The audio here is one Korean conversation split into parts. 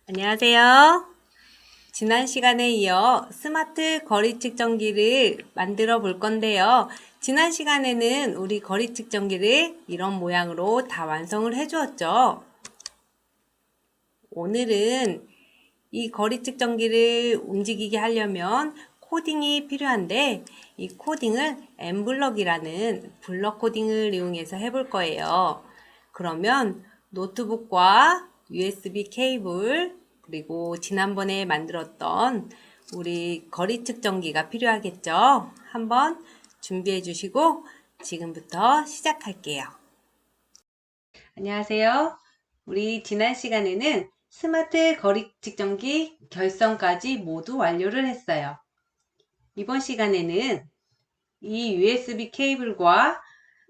안녕하세요. 지난 시간에 이어 스마트 거리 측정기를 만들어 볼 건데요. 지난 시간에는 우리 거리 측정기를 이런 모양으로 다 완성을 해 주었죠. 오늘은 이 거리 측정기를 움직이게 하려면 코딩이 필요한데 이 코딩을 엠블럭이라는 블럭 코딩을 이용해서 해볼 거예요. 그러면 노트북과 USB 케이블 그리고 지난번에 만들었던 우리 거리 측정기가 필요하겠죠. 한번 준비해 주시고 지금부터 시작할게요. 안녕하세요. 우리 지난 시간에는 스마트 거리 측정기 결성까지 모두 완료를 했어요. 이번 시간에는 이 USB 케이블과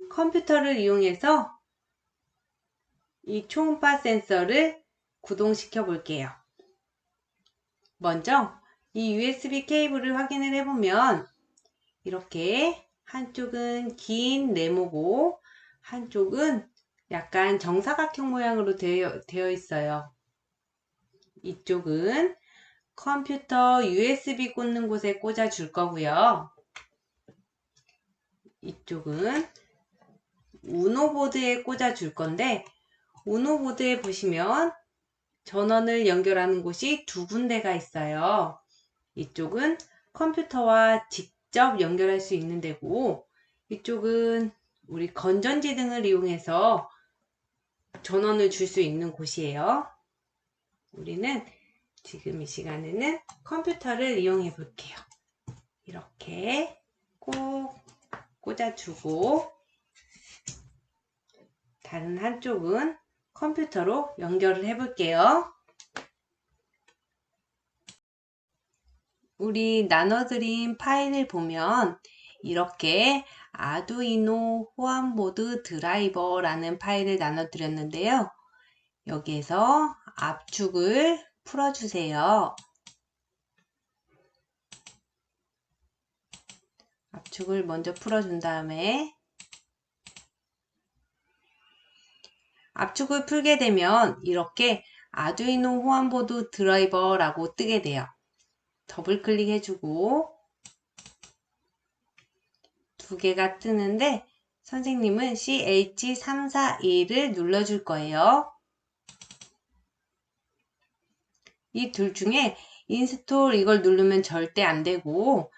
컴퓨터를 이용해서 이 초음파 센서를 구동시켜 볼게요. 먼저 이 USB 케이블을 확인을 해보면 이렇게 한쪽은 긴 네모고 한쪽은 약간 정사각형 모양으로 되어 있어요. 이쪽은 컴퓨터 USB 꽂는 곳에 꽂아 줄 거고요. 이쪽은 우노 보드에 꽂아 줄 건데 우노 보드에 보시면 전원을 연결하는 곳이 두 군데가 있어요. 이쪽은 컴퓨터와 직접 연결할 수 있는 데고 이쪽은 우리 건전지 등을 이용해서 전원을 줄 수 있는 곳이에요. 우리는 지금 이 시간에는 컴퓨터를 이용해 볼게요. 이렇게 꼭 꽂아주고 다른 한쪽은 컴퓨터로 연결을 해 볼게요. 우리 나눠드린 파일을 보면 이렇게 아두이노 호환보드 드라이버라는 파일을 나눠드렸는데요. 여기에서 압축을 풀어주세요. 압축을 먼저 풀어준 다음에 압축을 풀게 되면 이렇게 아두이노 호환보드 드라이버라고 뜨게 돼요. 더블 클릭해주고 두 개가 뜨는데 선생님은 CH341을 눌러줄 거예요. 이 둘 중에 인스톨 이걸 누르면 절대 안 되고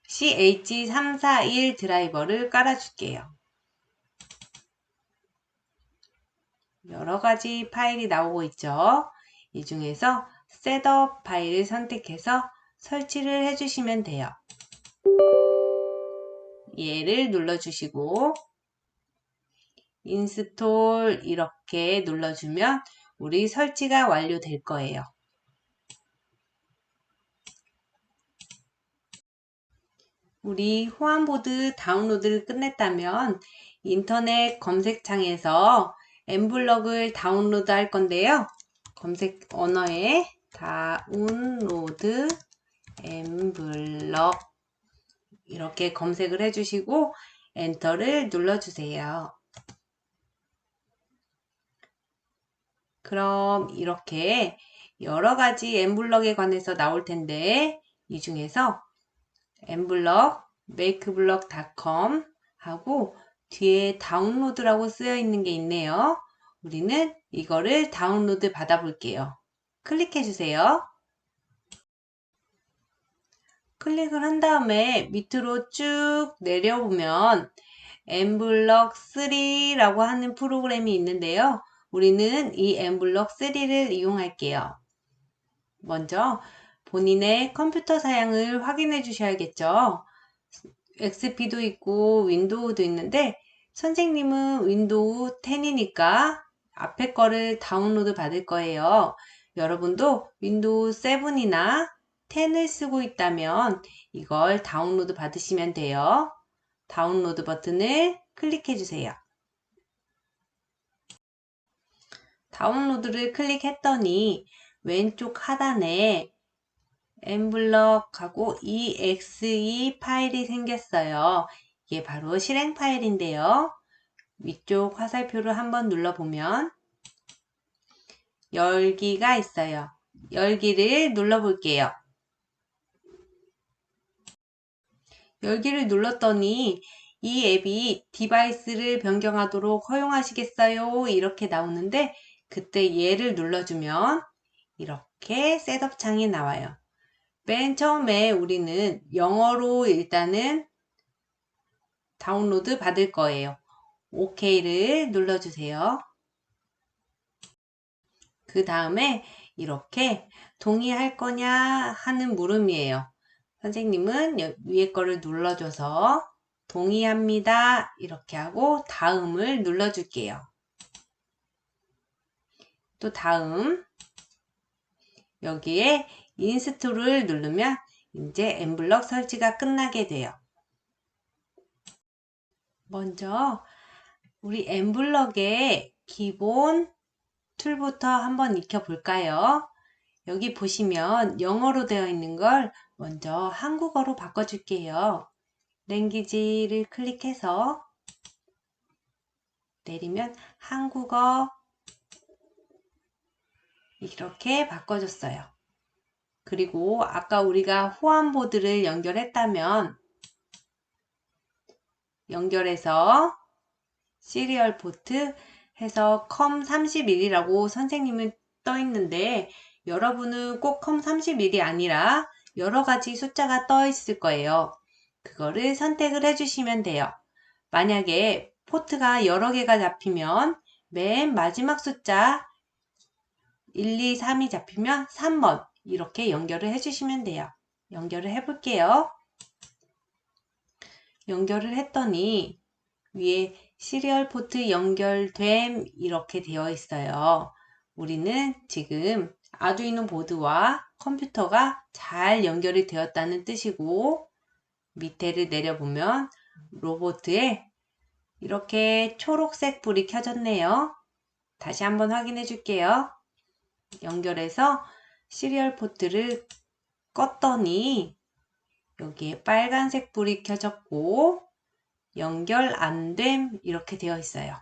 CH341 드라이버를 깔아줄게요. 여러 가지 파일이 나오고 있죠. 이 중에서 셋업 파일을 선택해서 설치를 해주시면 돼요. 얘를 눌러주시고 인스톨 이렇게 눌러주면 우리 설치가 완료될 거예요. 우리 호환보드 다운로드를 끝냈다면 인터넷 검색창에서 엠블럭을 다운로드 할 건데요. 검색 언어에 다운로드 엠블럭 이렇게 검색을 해주시고 엔터를 눌러주세요. 그럼 이렇게 여러 가지 엠블럭에 관해서 나올 텐데 이 중에서 엠블럭 makeblock.com 하고 뒤에 다운로드라고 쓰여 있는 게 있네요. 우리는 이거를 다운로드 받아 볼게요. 클릭해 주세요. 클릭을 한 다음에 밑으로 쭉 내려오면 엠블럭 3라고 하는 프로그램이 있는데요. 우리는 이 엠블럭 3를 이용할게요. 먼저 본인의 컴퓨터 사양을 확인해 주셔야겠죠. XP도 있고 윈도우도 있는데 선생님은 윈도우 10이니까 앞에 거를 다운로드 받을 거예요. 여러분도 윈도우 7이나 10을 쓰고 있다면 이걸 다운로드 받으시면 돼요. 다운로드 버튼을 클릭해 주세요. 다운로드를 클릭했더니 왼쪽 하단에 엠블럭하고 exe 파일이 생겼어요. 이게 바로 실행 파일인데요. 위쪽 화살표를 한번 눌러보면 열기가 있어요. 열기를 눌러 볼게요. 열기를 눌렀더니 이 앱이 디바이스를 변경하도록 허용하시겠어요? 이렇게 나오는데 그때 얘를 눌러주면 이렇게 셋업 창이 나와요. 맨 처음에 우리는 영어로 일단은 다운로드 받을 거예요. OK를 눌러주세요. 그 다음에 이렇게 동의할 거냐 하는 물음이에요. 선생님은 위에 거를 눌러줘서 동의합니다. 이렇게 하고 다음을 눌러줄게요. 또 다음 여기에 인스톨을 누르면 이제 엠블럭 설치가 끝나게 돼요. 먼저 우리 엠블럭의 기본 툴부터 한번 익혀볼까요? 여기 보시면 영어로 되어 있는 걸 먼저 한국어로 바꿔줄게요. 랭귀지를 클릭해서 내리면 한국어 이렇게 바꿔줬어요. 그리고 아까 우리가 호환보드를 연결했다면 연결해서 시리얼 포트 해서 COM31이라고 선생님은 떠 있는데 여러분은 꼭 COM31이 아니라 여러 가지 숫자가 떠 있을 거예요. 그거를 선택을 해주시면 돼요. 만약에 포트가 여러 개가 잡히면 맨 마지막 숫자 1, 2, 3이 잡히면 3번 이렇게 연결을 해주시면 돼요. 연결을 해볼게요. 연결을 했더니 위에 시리얼 포트 연결됨 이렇게 되어 있어요. 우리는 지금 아두이노 보드와 컴퓨터가 잘 연결이 되었다는 뜻이고 밑에를 내려보면 로봇에 이렇게 초록색 불이 켜졌네요. 다시 한번 확인해 줄게요. 연결해서 시리얼 포트를 껐더니 여기에 빨간색 불이 켜졌고 연결 안됨 이렇게 되어 있어요.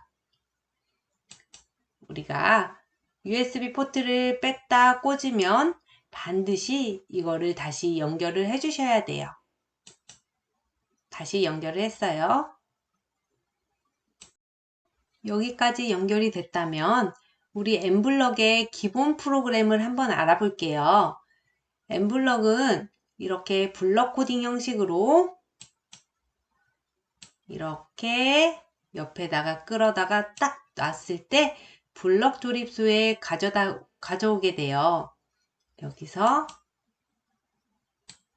우리가 USB 포트를 뺐다 꽂으면 반드시 이거를 다시 연결을 해 주셔야 돼요. 다시 연결을 했어요. 여기까지 연결이 됐다면 우리 엠블럭의 기본 프로그램을 한번 알아볼게요. 엠블럭은 이렇게 블럭 코딩 형식으로 이렇게 옆에다가 끌어다가 딱 놨을 때 블럭 조립소에 가져오게 돼요. 여기서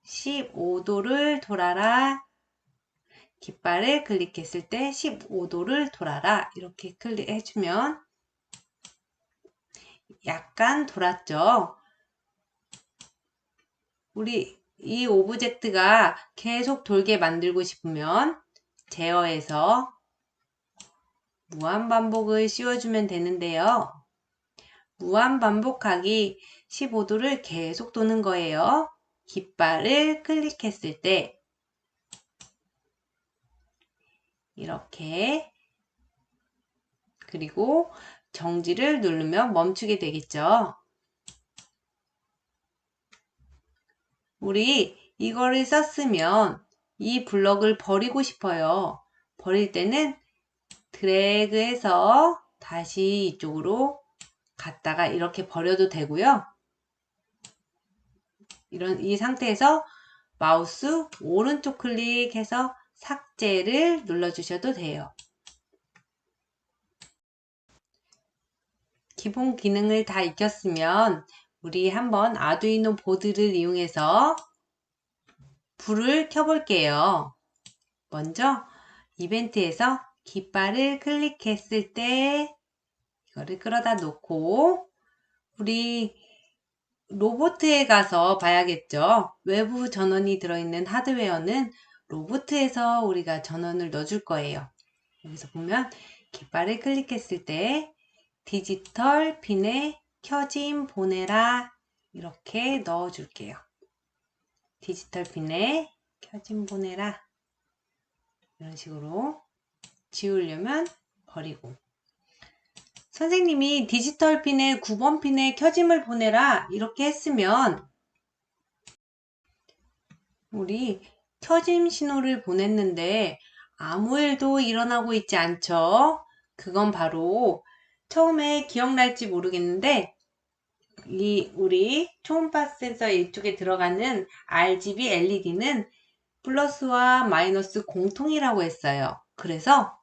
15도를 돌아라. 깃발을 클릭했을 때 15도를 돌아라. 이렇게 클릭해주면 약간 돌았죠. 우리 이 오브젝트가 계속 돌게 만들고 싶으면 제어해서 무한반복을 씌워주면 되는데요. 무한반복하기 15도를 계속 도는 거예요. 깃발을 클릭했을 때 이렇게 그리고 정지를 누르면 멈추게 되겠죠. 우리 이거를 썼으면 이 블럭을 버리고 싶어요. 버릴 때는 드래그해서 다시 이쪽으로 갔다가 이렇게 버려도 되고요. 이 상태에서 마우스 오른쪽 클릭해서 삭제를 눌러주셔도 돼요. 기본 기능을 다 익혔으면 우리 한번 아두이노 보드를 이용해서 불을 켜볼게요. 먼저 이벤트에서 깃발을 클릭했을 때 이거를 끌어다 놓고 우리 로보트에 가서 봐야겠죠. 외부 전원이 들어있는 하드웨어는 로보트에서 우리가 전원을 넣어줄 거예요. 여기서 보면 깃발을 클릭했을 때 디지털 핀에 켜짐 보내라 이렇게 넣어줄게요. 디지털 핀에 켜짐 보내라 이런 식으로 지우려면 버리고 선생님이 디지털 핀에 9번 핀에 켜짐을 보내라 이렇게 했으면 우리 켜짐 신호를 보냈는데 아무 일도 일어나고 있지 않죠? 그건 바로 처음에 기억날지 모르겠는데 우리 초음파 센서 이쪽에 들어가는 RGB LED는 플러스와 마이너스 공통이라고 했어요. 그래서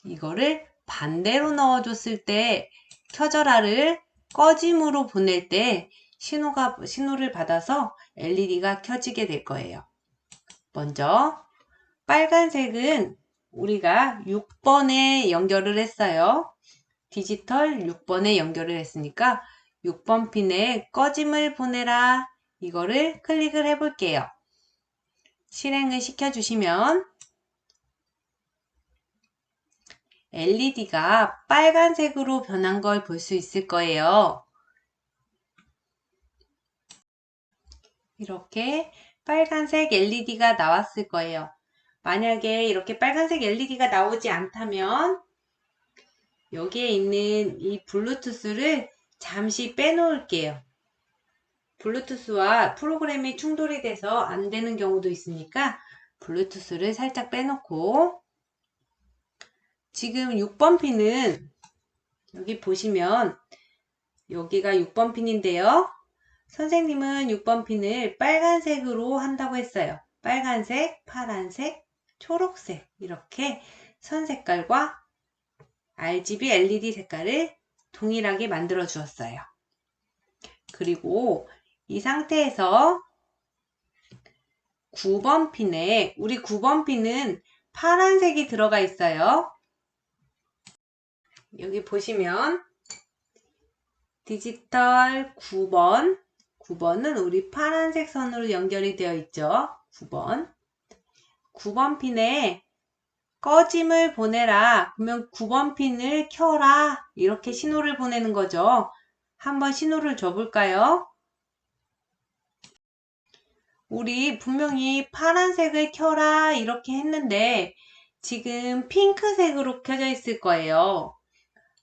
이거를 반대로 넣어줬을 때 켜져라를 꺼짐으로 보낼 때 신호를 받아서 LED가 켜지게 될 거예요. 먼저 빨간색은 우리가 6번에 연결을 했어요. 디지털 6번에 연결을 했으니까 6번 핀에 꺼짐을 보내라 이거를 클릭을 해 볼게요. 실행을 시켜주시면 LED가 빨간색으로 변한 걸 볼 수 있을 거예요. 이렇게 빨간색 LED가 나왔을 거예요. 만약에 이렇게 빨간색 LED가 나오지 않다면 여기에 있는 이 블루투스를 잠시 빼놓을게요. 블루투스와 프로그램이 충돌이 돼서 안 되는 경우도 있으니까 블루투스를 살짝 빼놓고 지금 6번 핀은 여기 보시면 여기가 6번 핀인데요. 선생님은 6번 핀을 빨간색으로 한다고 했어요. 빨간색, 파란색, 초록색 이렇게 선 색깔과 RGB LED 색깔을 동일하게 만들어 주었어요. 그리고 이 상태에서 9번 핀에 우리 9번 핀은 파란색이 들어가 있어요. 여기 보시면 디지털 9번은 우리 파란색 선으로 연결이 되어 있죠. 9번 핀에 꺼짐을 보내라. 그러면 9번 핀을 켜라. 이렇게 신호를 보내는 거죠. 한번 신호를 줘볼까요? 우리 분명히 파란색을 켜라 이렇게 했는데 지금 핑크색으로 켜져 있을 거예요.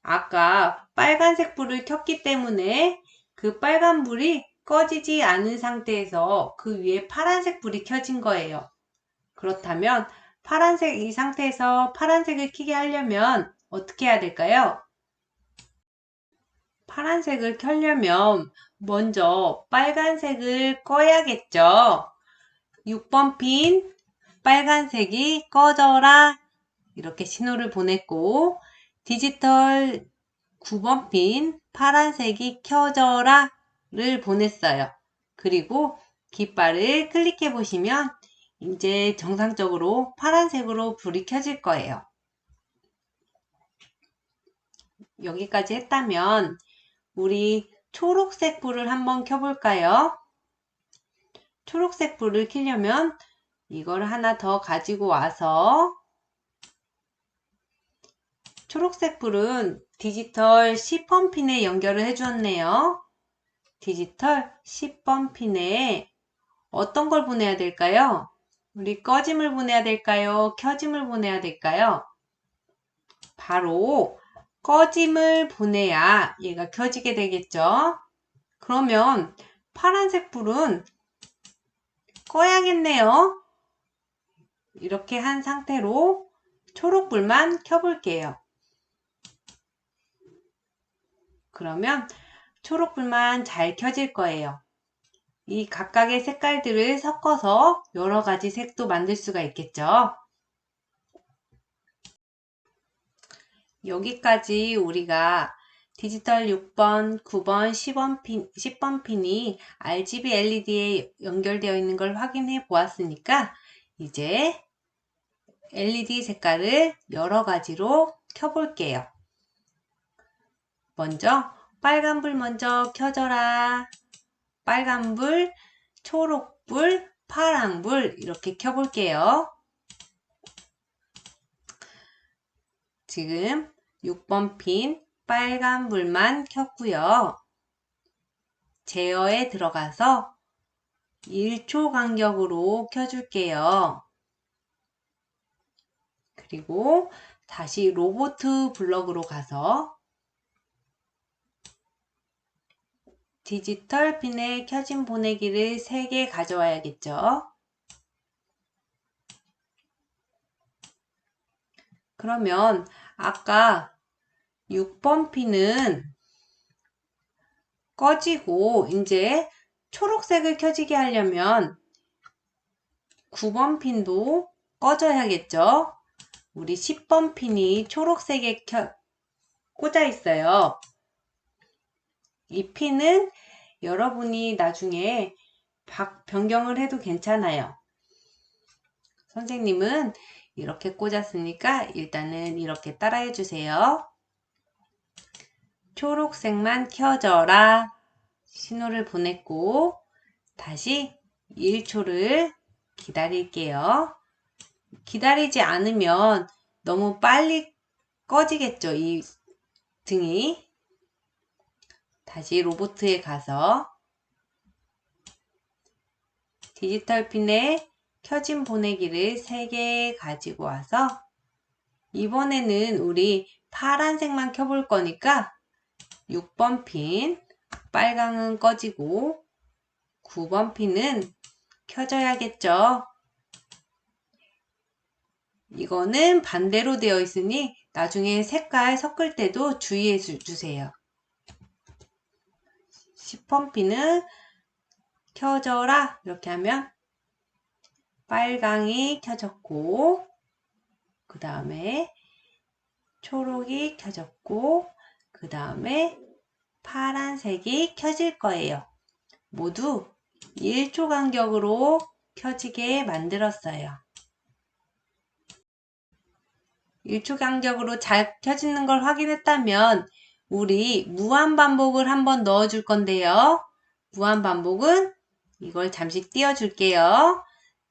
아까 빨간색 불을 켰기 때문에 그 빨간 불이 꺼지지 않은 상태에서 그 위에 파란색 불이 켜진 거예요. 그렇다면 이 상태에서 파란색을 켜게 하려면 어떻게 해야 될까요? 파란색을 켜려면 먼저 빨간색을 꺼야겠죠. 6번 핀 빨간색이 꺼져라 이렇게 신호를 보냈고 디지털 9번 핀 파란색이 켜져라 를 보냈어요. 그리고 깃발을 클릭해 보시면 이제 정상적으로 파란색으로 불이 켜질 거예요. 여기까지 했다면 우리 초록색 불을 한번 켜볼까요? 초록색 불을 켜려면 이걸 하나 더 가지고 와서 초록색 불은 디지털 10번 핀에 연결을 해 주었네요. 디지털 10번 핀에 어떤 걸 보내야 될까요? 우리 꺼짐을 보내야 될까요? 켜짐을 보내야 될까요? 바로 꺼짐을 보내야 얘가 켜지게 되겠죠? 그러면 파란색 불은 꺼야겠네요. 이렇게 한 상태로 초록불만 켜볼게요. 그러면 초록불만 잘 켜질 거예요. 이 각각의 색깔들을 섞어서 여러 가지 색도 만들 수가 있겠죠. 여기까지 우리가 디지털 6번, 9번, 10번 핀이 RGB LED에 연결되어 있는 걸 확인해 보았으니까 이제 LED 색깔을 여러 가지로 켜볼게요. 먼저 빨간불 먼저 켜져라. 빨간불, 초록불, 파란불 이렇게 켜볼게요. 지금 6번 핀 빨간불만 켰고요. 제어에 들어가서 1초 간격으로 켜줄게요. 그리고 다시 로보트 블럭으로 가서 디지털 핀에 켜진 보내기를 3개 가져와야겠죠. 그러면 아까 6번 핀은 꺼지고 이제 초록색을 켜지게 하려면 9번 핀도 꺼져야겠죠. 우리 10번 핀이 초록색에 꽂아 있어요. 이 핀은 여러분이 나중에 변경을 해도 괜찮아요. 선생님은 이렇게 꽂았으니까 일단은 이렇게 따라해 주세요. 초록색만 켜져라 신호를 보냈고 다시 1초를 기다릴게요. 기다리지 않으면 너무 빨리 꺼지겠죠, 이 등이. 다시 로보트에 가서 디지털 핀에 켜진 보내기를 3개 가지고 와서 이번에는 우리 파란색만 켜볼 거니까 6번 핀 빨강은 꺼지고 9번 핀은 켜져야겠죠. 이거는 반대로 되어 있으니 나중에 색깔 섞을 때도 주의해 주세요. 10번 핀은 켜져라 이렇게 하면 빨강이 켜졌고 그 다음에 초록이 켜졌고 그 다음에 파란색이 켜질 거예요. 모두 1초 간격으로 켜지게 만들었어요. 1초 간격으로 잘 켜지는 걸 확인했다면 우리 무한반복을 한번 넣어줄 건데요. 무한반복은 이걸 잠시 띄워줄게요.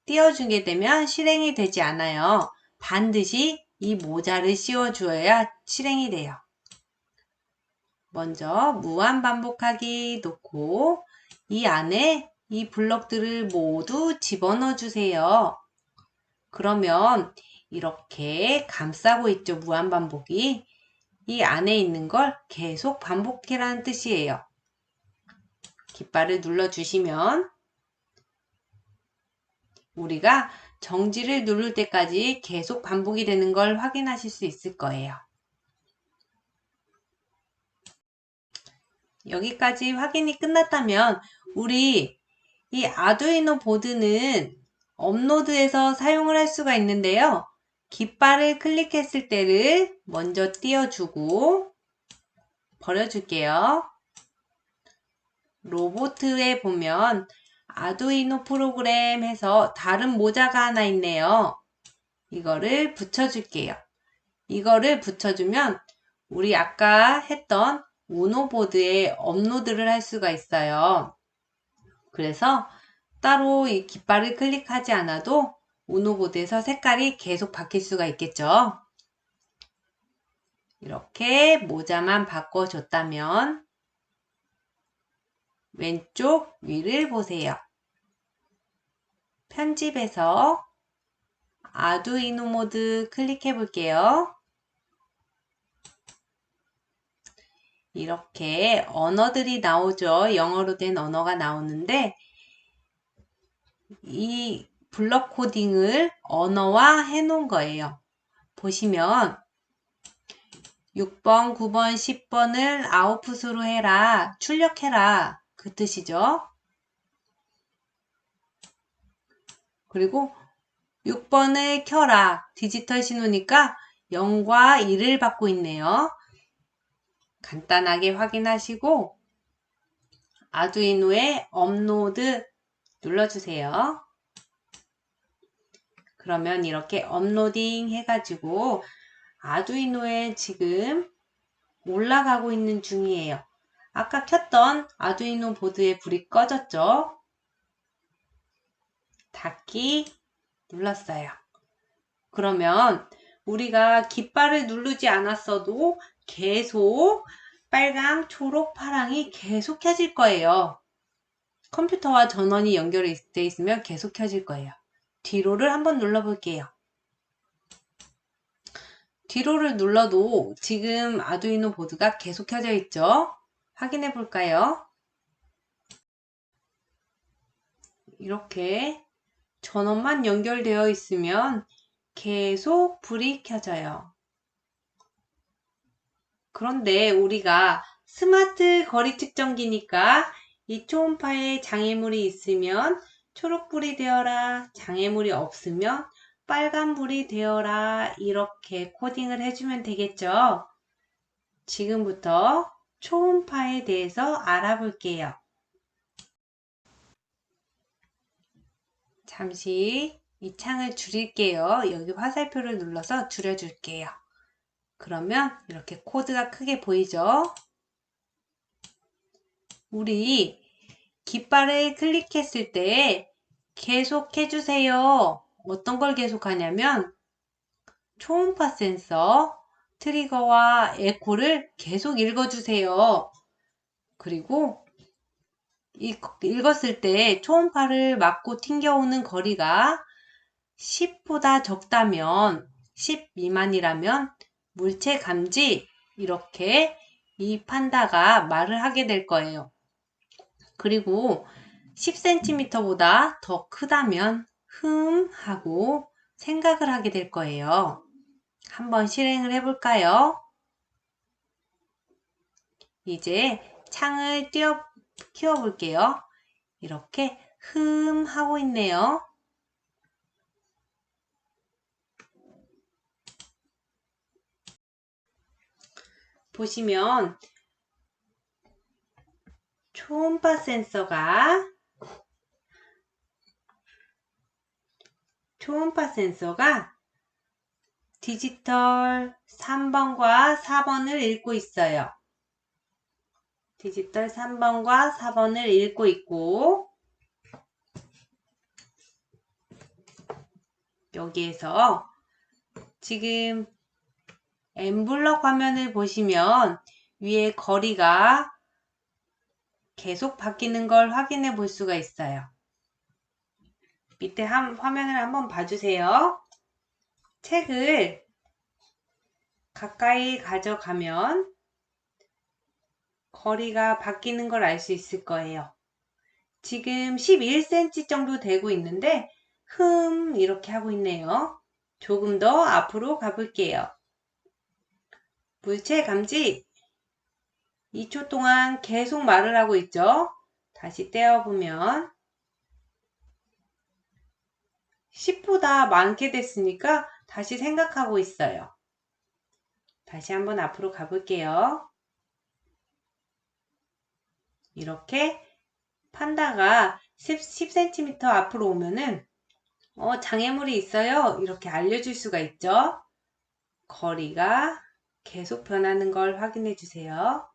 띄워주게 되면 실행이 되지 않아요. 반드시 이 모자를 씌워주어야 실행이 돼요. 먼저 무한반복하기 놓고 이 안에 이 블럭들을 모두 집어넣어 주세요. 그러면 이렇게 감싸고 있죠. 무한반복이. 이 안에 있는 걸 계속 반복해라는 뜻이에요. 깃발을 눌러주시면 우리가 정지를 누를 때까지 계속 반복이 되는 걸 확인하실 수 있을 거예요. 여기까지 확인이 끝났다면 우리 이 아두이노 보드는 업로드해서 사용을 할 수가 있는데요. 깃발을 클릭했을 때를 먼저 띄워주고 버려줄게요. 로보트에 보면 아두이노 프로그램 해서 다른 모자가 하나 있네요. 이거를 붙여줄게요. 이거를 붙여주면 우리 아까 했던 우노보드에 업로드를 할 수가 있어요. 그래서 따로 이 깃발을 클릭하지 않아도 우노보드에서 색깔이 계속 바뀔 수가 있겠죠. 이렇게 모자만 바꿔줬다면 왼쪽 위를 보세요. 편집에서 아두이노 모드 클릭해 볼게요. 이렇게 언어들이 나오죠. 영어로 된 언어가 나오는데 이 블럭 코딩을 언어화 해 놓은 거예요. 보시면 6번, 9번, 10번을 아웃풋으로 해라, 출력해라 그 뜻이죠. 그리고 6번을 켜라, 디지털 신호니까 0과 1을 받고 있네요. 간단하게 확인하시고 아두이노에 업로드 눌러주세요. 그러면 이렇게 업로딩 해가지고 아두이노에 지금 올라가고 있는 중이에요. 아까 켰던 아두이노 보드의 불이 꺼졌죠? 닫기 눌렀어요. 그러면 우리가 깃발을 누르지 않았어도 계속 빨강, 초록, 파랑이 계속 켜질 거예요. 컴퓨터와 전원이 연결되어 있으면 계속 켜질 거예요. 뒤로를 한번 눌러볼게요. 뒤로를 눌러도 지금 아두이노 보드가 계속 켜져 있죠? 확인해 볼까요? 이렇게 전원만 연결되어 있으면 계속 불이 켜져요. 그런데 우리가 스마트 거리 측정기니까 이 초음파에 장애물이 있으면 초록불이 되어라, 장애물이 없으면 빨간불이 되어라, 이렇게 코딩을 해주면 되겠죠. 지금부터 초음파에 대해서 알아볼게요. 잠시 이 창을 줄일게요. 여기 화살표를 눌러서 줄여줄게요. 그러면 이렇게 코드가 크게 보이죠? 우리 깃발을 클릭했을 때 계속 해주세요. 어떤 걸 계속하냐면 초음파 센서, 트리거와 에코를 계속 읽어주세요. 그리고 읽었을 때 초음파를 맞고 튕겨오는 거리가 10보다 적다면, 10 미만이라면 물체 감지, 이렇게 이 판다가 말을 하게 될 거예요. 그리고 10cm보다 더 크다면 하고 생각을 하게 될 거예요. 한번 실행을 해볼까요? 이제 창을 키워볼게요. 이렇게 하고 있네요. 보시면 초음파 센서가 디지털 3번과 4번을 읽고 있어요. 디지털 3번과 4번을 읽고 있고, 여기에서 지금 엠블럭 화면을 보시면 위에 거리가 계속 바뀌는 걸 확인해 볼 수가 있어요. 밑에 화면을 한번 봐주세요. 책을 가까이 가져가면 거리가 바뀌는 걸 알 수 있을 거예요. 지금 11cm 정도 되고 있는데 이렇게 하고 있네요. 조금 더 앞으로 가볼게요. 물체 감지 2초 동안 계속 말을 하고 있죠. 다시 떼어보면 10보다 많게 됐으니까 다시 생각하고 있어요. 다시 한번 앞으로 가볼게요. 이렇게 판다가 10cm 앞으로 오면은 장애물이 있어요. 이렇게 알려줄 수가 있죠. 거리가 계속 변하는 걸 확인해 주세요.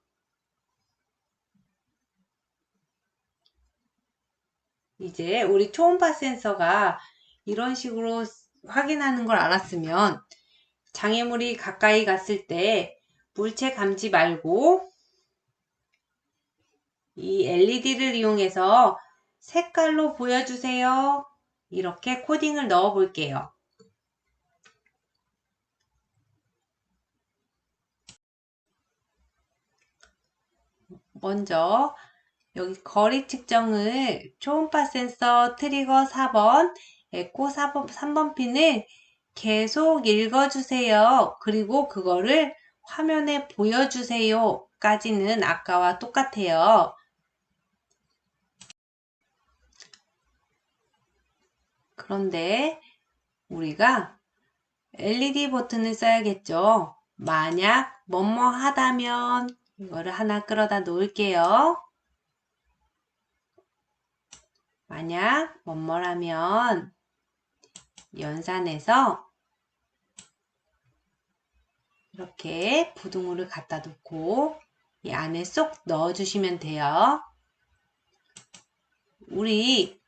이제 우리 초음파 센서가 이런 식으로 확인하는 걸 알았으면 장애물이 가까이 갔을 때 물체 감지 말고 이 LED를 이용해서 색깔로 보여주세요. 이렇게 코딩을 넣어 볼게요. 먼저 여기 거리 측정을 초음파 센서 트리거 4번, 에코 3번 핀을 계속 읽어주세요. 그리고 그거를 화면에 보여주세요. 까지는 아까와 똑같아요. 그런데 우리가 LED 버튼을 써야겠죠. 만약 뭐뭐 하다면 이거를 하나 끌어다 놓을게요. 만약 뭐뭐라면 연산해서 이렇게 부등호를 갖다 놓고 이 안에 쏙 넣어 주시면 돼요. 우리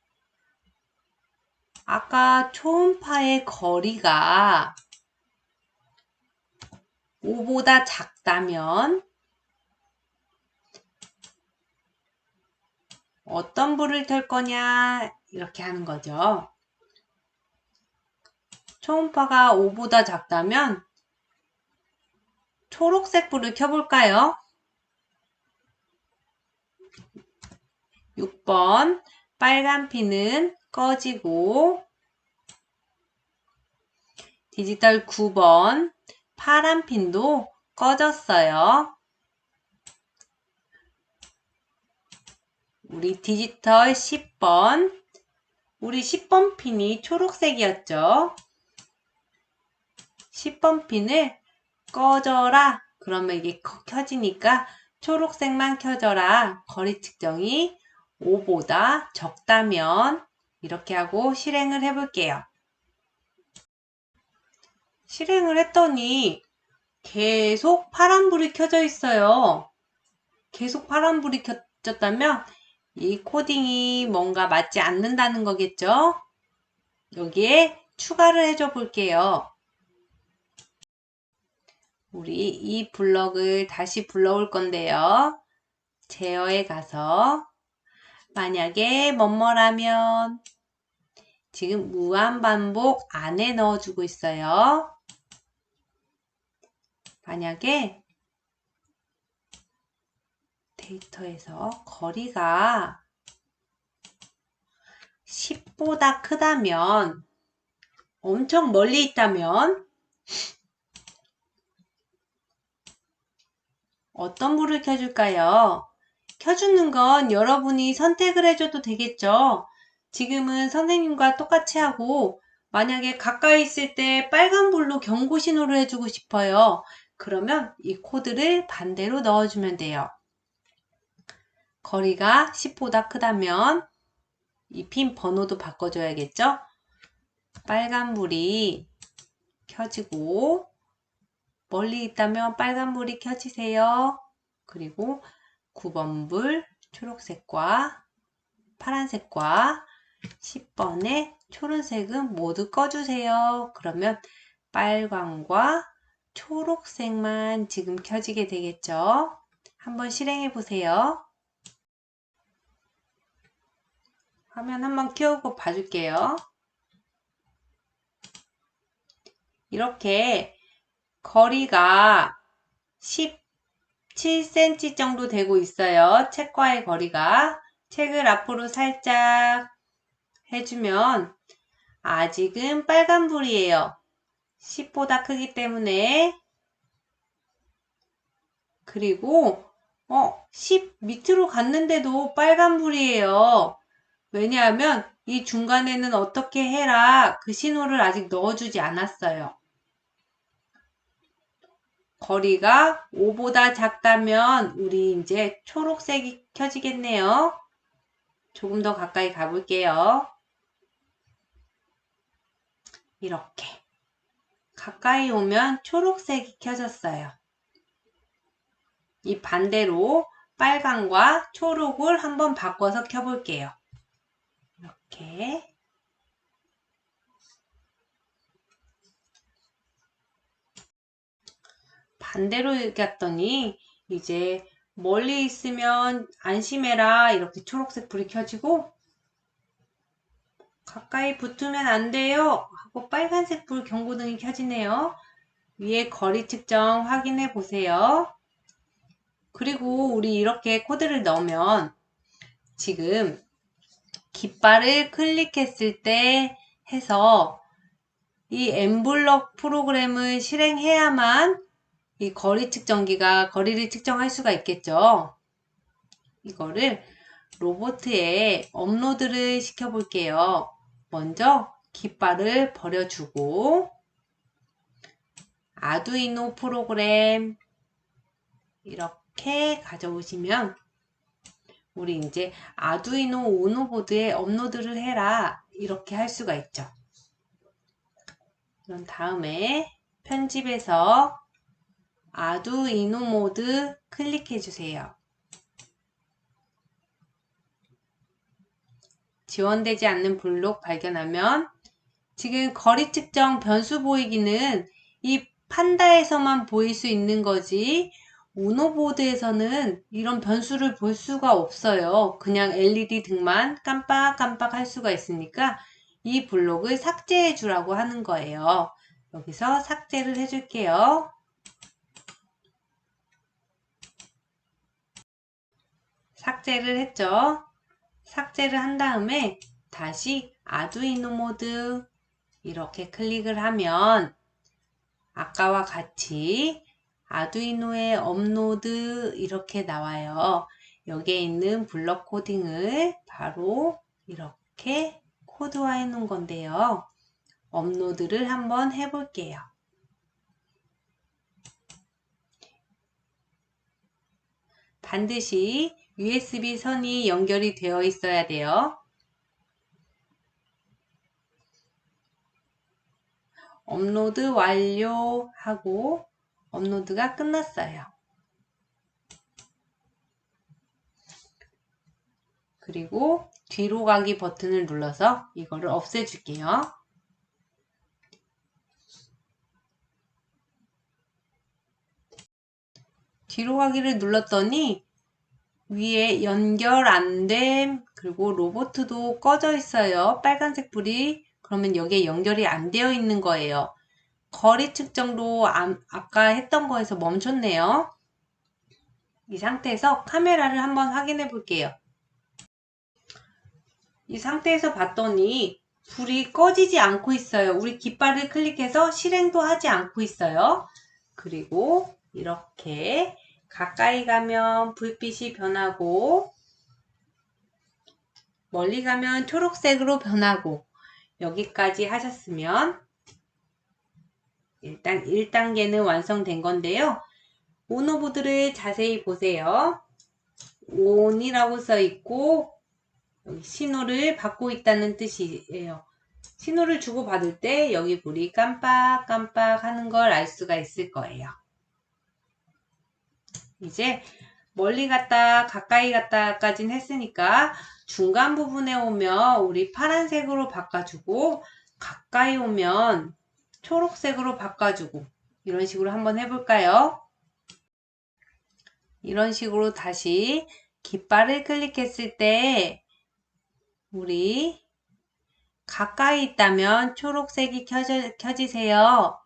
아까 초음파의 거리가 5보다 작다면 어떤 불을 켤 거냐 이렇게 하는 거죠. 초음파가 5보다 작다면 초록색 불을 켜볼까요? 6번 빨간 핀은 꺼지고 디지털 9번 파란 핀도 꺼졌어요. 우리 디지털 10번, 우리 10번 핀이 초록색이었죠. 10번 핀을 꺼져라. 그러면 이게 켜지니까 초록색만 켜져라. 거리 측정이 5보다 적다면 이렇게 하고 실행을 해볼게요. 실행을 했더니 계속 파란불이 켜져 있어요. 계속 파란불이 켜졌다면 이 코딩이 뭔가 맞지 않는다는 거겠죠? 여기에 추가를 해줘 볼게요. 우리 이 블럭을 다시 불러올 건데요. 제어에 가서 만약에 뭐뭐라면 지금 무한반복 안에 넣어주고 있어요. 만약에 데이터에서 거리가 10보다 크다면 엄청 멀리 있다면 어떤 불을 켜줄까요? 켜주는 건 여러분이 선택을 해줘도 되겠죠. 지금은 선생님과 똑같이 하고 만약에 가까이 있을 때 빨간 불로 경고 신호를 해주고 싶어요. 그러면 이 코드를 반대로 넣어주면 돼요. 거리가 10보다 크다면 이 핀 번호도 바꿔줘야겠죠? 빨간불이 켜지고 멀리 있다면 빨간불이 켜지세요. 그리고 9번 불 초록색과 파란색과 10번의 초록색은 모두 꺼주세요. 그러면 빨강과 초록색만 지금 켜지게 되겠죠? 한번 실행해 보세요. 화면 한번 키우고 봐줄게요. 이렇게 거리가 17cm 정도 되고 있어요. 책과의 거리가. 책을 앞으로 살짝 해주면 아직은 빨간불이에요. 10보다 크기 때문에. 그리고 10 밑으로 갔는데도 빨간불이에요. 왜냐하면 이 중간에는 어떻게 해라 그 신호를 아직 넣어주지 않았어요. 거리가 5보다 작다면 우리 이제 초록색이 켜지겠네요. 조금 더 가까이 가볼게요. 이렇게 가까이 오면 초록색이 켜졌어요. 이 반대로 빨강과 초록을 한번 바꿔서 켜볼게요. 이렇게 반대로 갔더니 이제 멀리 있으면 안심해라 이렇게 초록색 불이 켜지고 가까이 붙으면 안 돼요 하고 빨간색 불 경고등이 켜지네요. 위에 거리 측정 확인해 보세요. 그리고 우리 이렇게 코드를 넣으면 지금 깃발을 클릭했을 때 해서 이 엠블럭 프로그램을 실행해야만 이 거리 측정기가 거리를 측정할 수가 있겠죠. 이거를 로봇에 업로드를 시켜 볼게요. 먼저 깃발을 버려주고 아두이노 프로그램 이렇게 가져오시면 우리 이제 아두이노 우노 보드에 업로드를 해라 이렇게 할 수가 있죠. 그런 다음에 편집에서 아두이노 모드 클릭해 주세요. 지원되지 않는 블록 발견하면 지금 거리 측정 변수 보이기는 이 판다에서만 보일 수 있는 거지 우노보드에서는 이런 변수를 볼 수가 없어요. 그냥 LED 등만 깜빡깜빡 할 수가 있으니까 이 블록을 삭제해 주라고 하는 거예요. 여기서 삭제를 해줄게요. 삭제를 했죠. 삭제를 한 다음에 다시 아두이노 모드 이렇게 클릭을 하면 아까와 같이 아두이노의 업로드 이렇게 나와요. 여기에 있는 블럭 코딩을 바로 이렇게 코드화해 놓은 건데요. 업로드를 한번 해볼게요. 반드시 USB 선이 연결이 되어 있어야 돼요. 업로드 완료하고 업로드가 끝났어요. 그리고 뒤로 가기 버튼을 눌러서 이거를 없애줄게요. 뒤로 가기를 눌렀더니 위에 연결 안됨 그리고 로보트도 꺼져 있어요. 빨간색 불이. 그러면 여기에 연결이 안 되어 있는 거예요. 거리 측정도 아까 했던 거에서 멈췄네요. 이 상태에서 카메라를 한번 확인해 볼게요. 이 상태에서 봤더니 불이 꺼지지 않고 있어요. 우리 깃발을 클릭해서 실행도 하지 않고 있어요. 그리고 이렇게 가까이 가면 불빛이 변하고 멀리 가면 초록색으로 변하고 여기까지 하셨으면 일단 1단계는 완성된 건데요. 오너보드를 자세히 보세요. ON이라고 써 있고 여기 신호를 받고 있다는 뜻이에요. 신호를 주고받을 때 여기 불이 깜빡깜빡 하는 걸 알 수가 있을 거예요. 이제 멀리 갔다 가까이 갔다까지는 했으니까 중간 부분에 오면 우리 파란색으로 바꿔주고 가까이 오면 초록색으로 바꿔주고 이런 식으로 한번 해볼까요? 이런 식으로 다시 깃발을 클릭했을 때 우리 가까이 있다면 초록색이 켜지세요.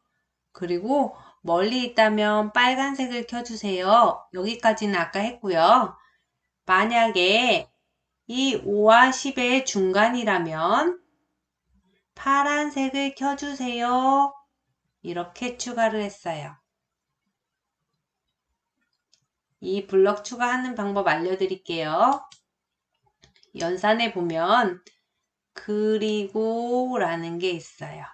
그리고 멀리 있다면 빨간색을 켜주세요. 여기까지는 아까 했고요. 만약에 이 5와 10의 중간이라면 파란색을 켜주세요. 이렇게 추가를 했어요. 이 블럭 추가하는 방법 알려드릴게요. 연산에 보면 그리고 라는 게 있어요.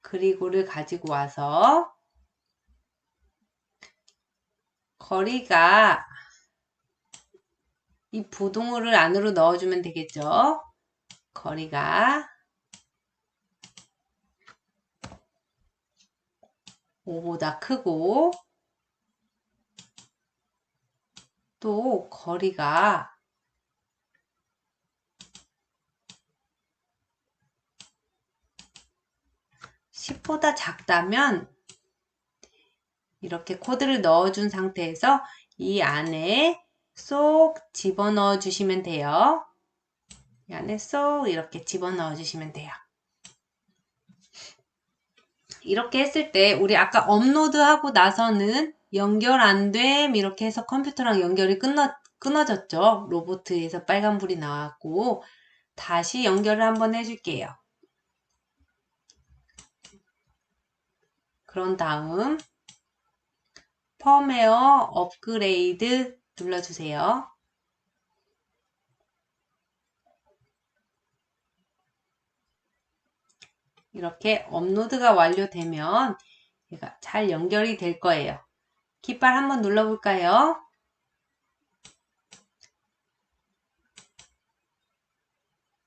그리고를 가지고 와서 거리가 이 부동호를 안으로 넣어주면 되겠죠. 거리가 5보다 크고 또 거리가 10보다 작다면 이렇게 코드를 넣어준 상태에서 이 안에 쏙 집어넣어 주시면 돼요. 이 안에 쏙 이렇게 집어넣어 주시면 돼요. 이렇게 했을 때 우리 아까 업로드하고 나서는 연결 안 됨 이렇게 해서 컴퓨터랑 연결이 끊어졌죠. 로보트에서 빨간불이 나왔고 다시 연결을 한번 해줄게요. 그런 다음 펌웨어 업그레이드 눌러주세요. 이렇게 업로드가 완료되면 얘가 잘 연결이 될 거예요. 깃발 한번 눌러볼까요?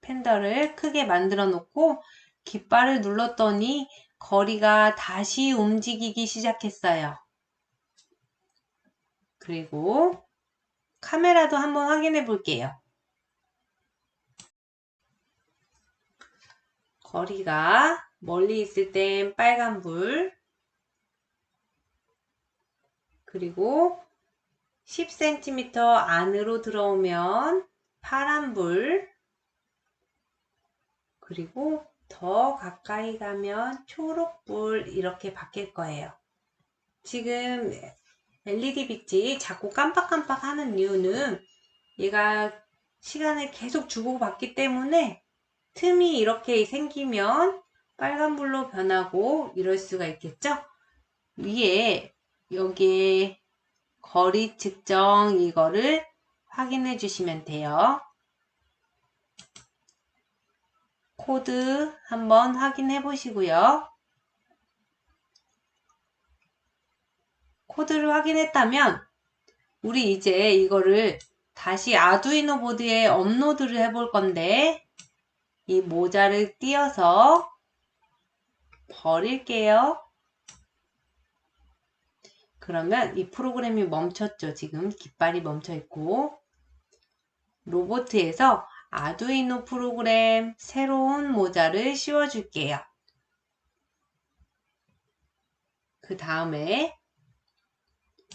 팬더를 크게 만들어 놓고 깃발을 눌렀더니 거리가 다시 움직이기 시작했어요. 그리고 카메라도 한번 확인해 볼게요. 거리가 멀리 있을 땐 빨간불 그리고 10cm 안으로 들어오면 파란불 그리고 더 가까이 가면 초록불 이렇게 바뀔 거예요. 지금 LED 빛이 자꾸 깜빡깜빡 하는 이유는 얘가 시간을 계속 주고받기 때문에 틈이 이렇게 생기면 빨간불로 변하고 이럴 수가 있겠죠? 위에 여기에 거리 측정 이거를 확인해 주시면 돼요. 코드 한번 확인해 보시고요. 코드를 확인했다면 우리 이제 이거를 다시 아두이노 보드에 업로드를 해 볼 건데 이 모자를 띄어서 버릴게요. 그러면 이 프로그램이 멈췄죠. 지금 깃발이 멈춰 있고 로보트에서 아두이노 프로그램 새로운 모자를 씌워 줄게요. 그 다음에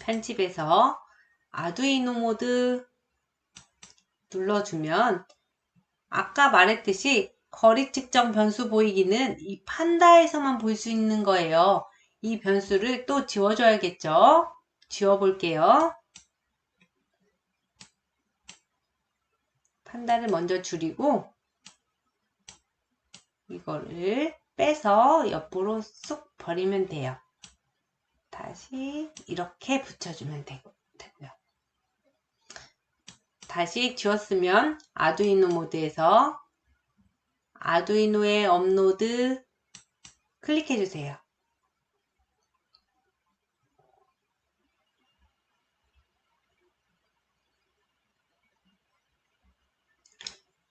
편집에서 아두이노 모드 눌러주면 아까 말했듯이 거리 측정 변수 보이기는 이 판다에서만 볼 수 있는 거예요. 이 변수를 또 지워줘야겠죠? 지워볼게요. 판다를 먼저 줄이고 이거를 빼서 옆으로 쑥 버리면 돼요. 다시 이렇게 붙여주면 되고요. 다시 지웠으면 아두이노 모드에서 아두이노에 업로드 클릭해 주세요.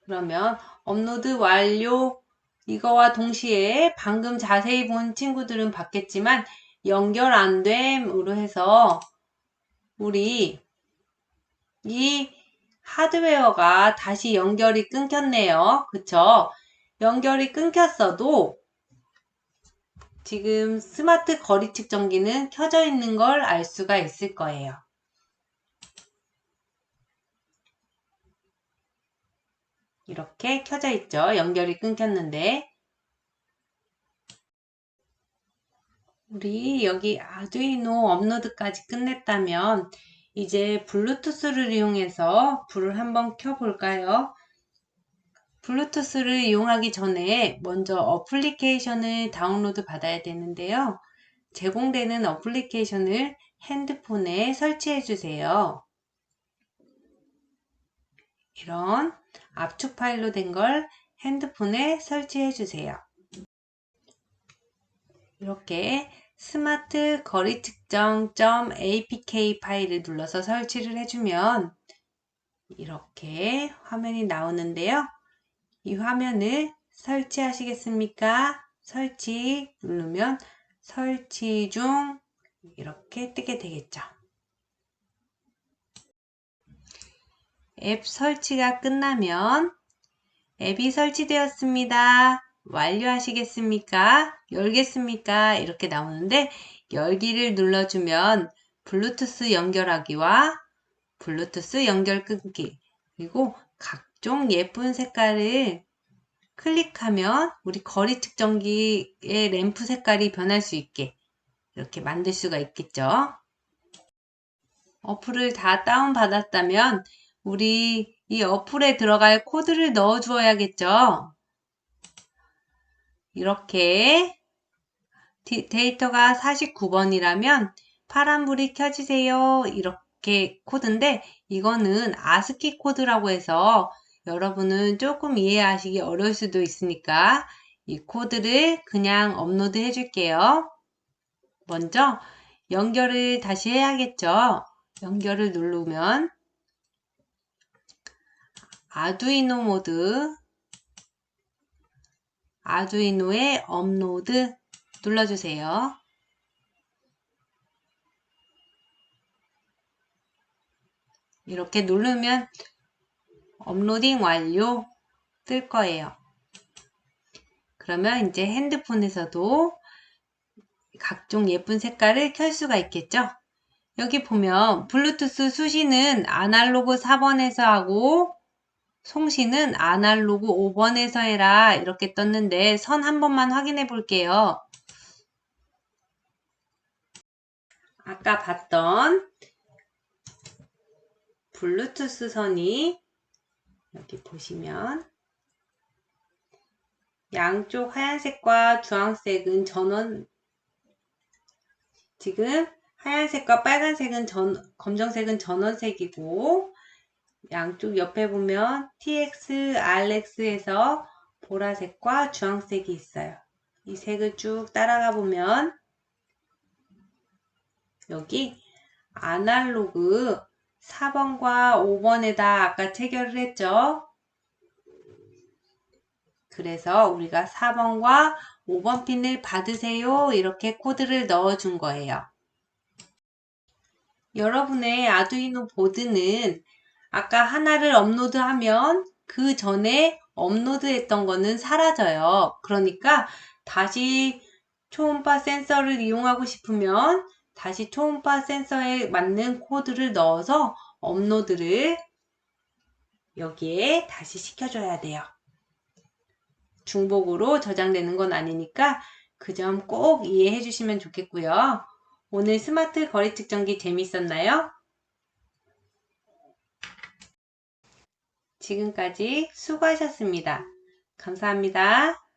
그러면 업로드 완료 이거와 동시에 방금 자세히 본 친구들은 봤겠지만 연결 안 됨으로 해서 우리 이 하드웨어가 다시 연결이 끊겼네요. 그쵸? 연결이 끊겼어도 지금 스마트 거리 측정기는 켜져 있는 걸 알 수가 있을 거예요. 이렇게 켜져 있죠. 연결이 끊겼는데 우리 여기 아두이노 업로드까지 끝냈다면 이제 블루투스를 이용해서 불을 한번 켜볼까요? 블루투스를 이용하기 전에 먼저 어플리케이션을 다운로드 받아야 되는데요. 제공되는 어플리케이션을 핸드폰에 설치해 주세요. 이런 압축 파일로 된 걸 핸드폰에 설치해 주세요. 이렇게 스마트 거리 측정 .apk 파일을 눌러서 설치를 해주면 이렇게 화면이 나오는데요. 이 화면을 설치하시겠습니까? 설치 누르면 설치 중 이렇게 뜨게 되겠죠. 앱 설치가 끝나면 앱이 설치되었습니다. 완료하시겠습니까? 열겠습니까? 이렇게 나오는데 열기를 눌러주면 블루투스 연결하기와 블루투스 연결 끊기 그리고 각종 예쁜 색깔을 클릭하면 우리 거리 측정기의 램프 색깔이 변할 수 있게 이렇게 만들 수가 있겠죠. 어플을 다 다운받았다면 우리 이 어플에 들어갈 코드를 넣어 주어야겠죠. 이렇게 데이터가 49번이라면 파란불이 켜지세요. 이렇게 코드인데 이거는 아스키 코드라고 해서 여러분은 조금 이해하시기 어려울 수도 있으니까 이 코드를 그냥 업로드 해줄게요. 먼저 연결을 다시 해야겠죠. 연결을 누르면 아두이노 모드, 아두이노에 업로드 눌러주세요. 이렇게 누르면 업로딩 완료 뜰 거예요. 그러면 이제 핸드폰에서도 각종 예쁜 색깔을 켤 수가 있겠죠. 여기 보면 블루투스 수신은 아날로그 4번에서 하고 송신은 아날로그 5번에서 해라 이렇게 떴는데 선 한 번만 확인해 볼게요. 아까 봤던 블루투스 선이 여기 보시면 양쪽 하얀색과 주황색은 지금 하얀색과 빨간색은 검정색은 전원색이고, 양쪽 옆에 보면 TX, RX에서 보라색과 주황색이 있어요. 이 색을 쭉 따라가 보면 여기 아날로그 4번과 5번에다 아까 체결을 했죠. 그래서 우리가 4번과 5번 핀을 받으세요. 이렇게 코드를 넣어준 거예요. 여러분의 아두이노 보드는 아까 하나를 업로드하면 그 전에 업로드했던 거는 사라져요. 그러니까 다시 초음파 센서를 이용하고 싶으면 다시 초음파 센서에 맞는 코드를 넣어서 업로드를 여기에 다시 시켜줘야 돼요. 중복으로 저장되는 건 아니니까 그 점 꼭 이해해 주시면 좋겠고요. 오늘 스마트 거리 측정기 재밌었나요? 지금까지 수고하셨습니다. 감사합니다.